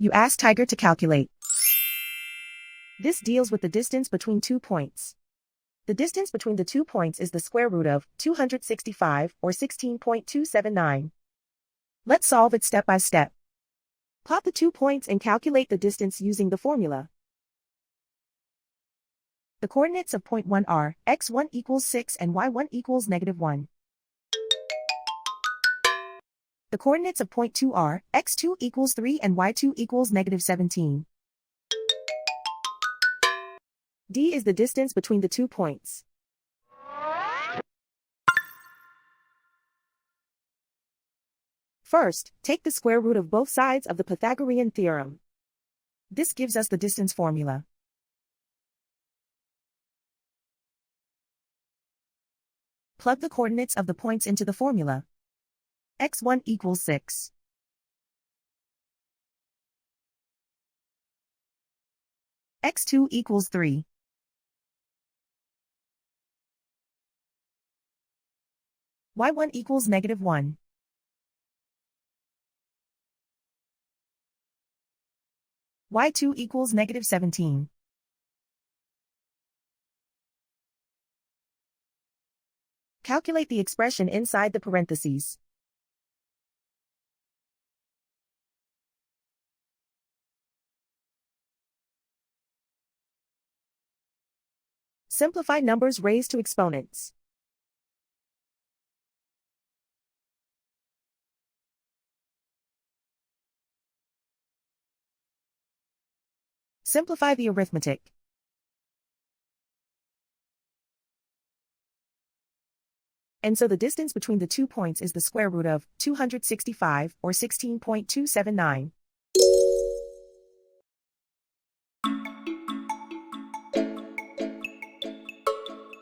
You ask Tiger to calculate. This deals with the distance between 2 points. The distance between the 2 points is the square root of 265, or 16.279. Let's solve it step by step. Plot the 2 points and calculate the distance using the formula. The coordinates of point 1 are x1 equals 6 and y1 equals -1. The coordinates of point 2 are x2 equals 3 and y2 equals -17. D is the distance between the 2 points. First, take the square root of both sides of the Pythagorean theorem. This gives us the distance formula. Plug the coordinates of the points into the formula. x1 equals 6. x2 equals 3. y1 equals -1. y2 equals -17. Calculate the expression inside the parentheses. Simplify numbers raised to exponents. Simplify the arithmetic. And so the distance between the 2 points is the square root of 265, or 16.279.